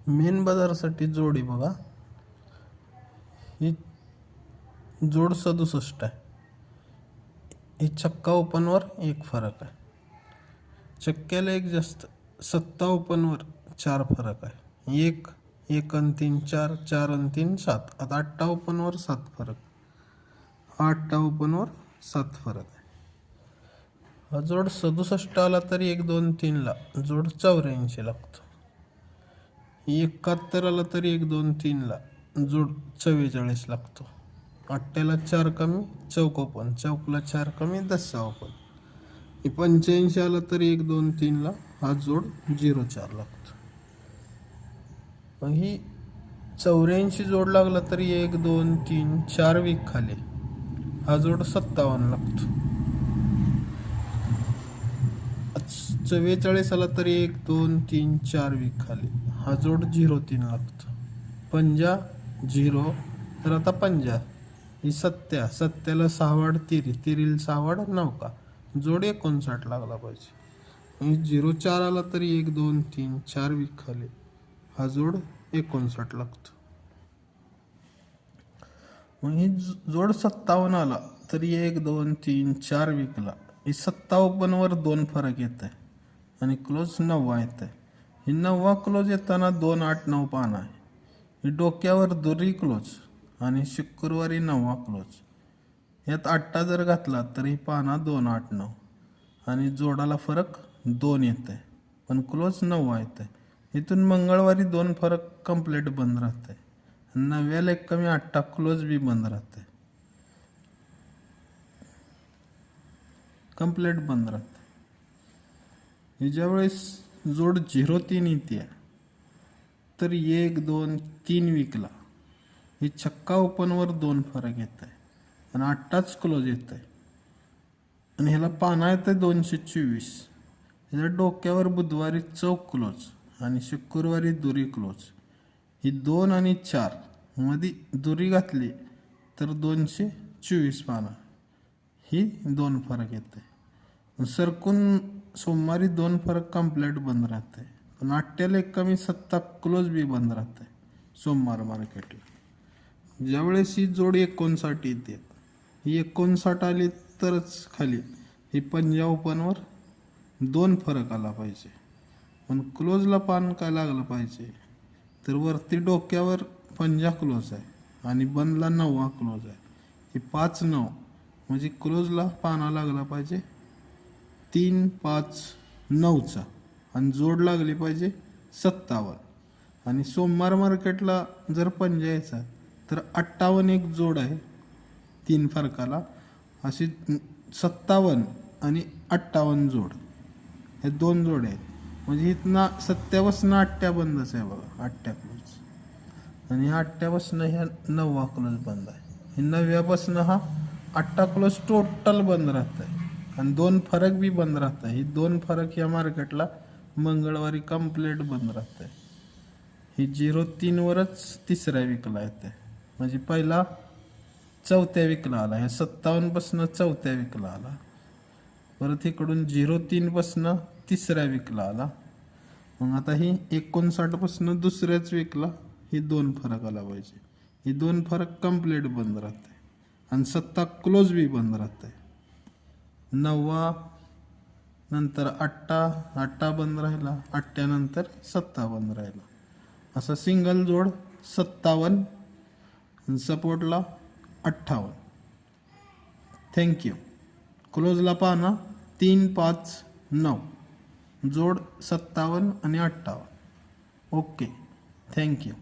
Main बाजारासाठी जोडी बघा, ही जोड 67 आहे. ही छक्का ओपनवर एक फरक आहे. चक्क्याला एक जास्त, सत्ता ओपनवर 4 फरक आहे. एक आणि 3 4, 4 आणि 3 7. आता 8 ओपनवर 7 फरक, 8 ओपनवर 7 फरक आहे. हा जोड 67 आला तरी 1 2 3 ला जोड 84 लागतो. 71 आला तरी 1 2 3 ला जोड 44 लागतो. 8ला 4 कमी चौक ओपन, चौकला 4 कमी 10 ओपन. 85 आला तरी 1 2 3 ला हा जोड 04 लागतो. ही 84 जोड लागला तरी 1 2 3 4 वीक खाली हा जोड 57 लागतो. 44 आला तरी 1 2 3 4 वीक खाली हा जोड 03 लागतो. 50 0, तर आता 50 ही 70ला 6 वाढ तिरी, तिरीला 6 वाढ 9 का जोड 59 लागला पाहिजे. 04 आला तरी 1 2 3 4 वीक खाली हा जोड 59 लागतो. मग ही जोड 57 आला तरी 1 2 3 4 वीकला ही 57 वर 2 फरक येत आहे आणि क्लोज 9 येत आहे. ही 9 क्लोज येताना 2 8 9 पान आहे. ही डोक्यावर दुरी क्लोज आणि शुक्रवारी 9 क्लोज. यात 8 जर घातला तर ही पाना 2 8 9 आणि जोडाला फरक 2 येत आहे, पण क्लोज 9 येत आहे. इथून मंगळवारी 2 फरक कंप्लीट बंद राहते. 9व्याला एक कमी 8 क्लोज बी बंद राहते, कंप्लीट बंद राहते. ज्या वेळेस जोड 03 येते तर 1 2 3 वीकला ही छक्का ओपनवर 2 फरक येत आहे आणि 8च क्लोज येत आहे. आणि ह्याला पाना येत आहे 224. ह्याच्या डोक्यावर बुधवारी चौक क्लोज आणि शुक्रवारी दुरी क्लोज. ही 2 आणि 4 मध्ये दुरी घातली तर 224 पाना ही 2 फरक येत आहे. सरकून सोमवारी 2 फरक कंप्लीट बंद राहते, पण 8ला एक कमी 7 क्लोज बी बंद राहते सोमवार मार्केटला. ज्यावेळेस ही जोड 59 येते, ही 59 आली तरच खाली ही 50 ओपनवर 2 फरक आला पाहिजे, पण क्लोजला पान काय लागलं पाहिजे तर वरती डोक्यावर 50 क्लोज आहे आणि बंदला 9 क्लोज आहे. ही 5 9 म्हणजे क्लोजला पाना लागला पाहिजे 3 5 9चा आणि जोड लागली पाहिजे 57. आणि सोमवार मार्केटला जर 50 यायचा तर 58 एक जोड आहे 3 फरकाला, अशी 57 आणि 58 जोड, हे 2 जोड आहेत. म्हणजे इथनं 57 8 बंदच आहे बघा, 8 क्लोज. आणि ह्या 8 ह्या 9 क्लोज बंद आहे. हे 9 हा 8 क्लोज टोटल बंद राहत आहे आणि 2 फरक बी बंद राहत आहे. ही 2 फरक या मार्केटला मंगळवारी कंप्लीट बंद राहत आहे. ही 03 वरच 3ऱ्या वीकला येते, म्हणजे पहिला 4थ्या वीकला आला. ह्या 57 पासून 4थ्या वीकला आला, परत इकडून 03 पासून 3ऱ्या वीकला आला. मग आता ही 59 पासून 2ऱ्याच वीकला ही 2 फरक आला पाहिजे. ही 2 फरक कंप्लीट बंद राहते आणि 7 क्लोज बी बंद राहते. 9 नंतर 8 बंद राहिला, 8 नंतर 7 बंद राहिला. असा सिंगल जोड 57 आणि सपोर्टला 58. थँक्यू. क्लोजला पाहना 3 5 9, जोड 57 आणि 58. Okay, thank you.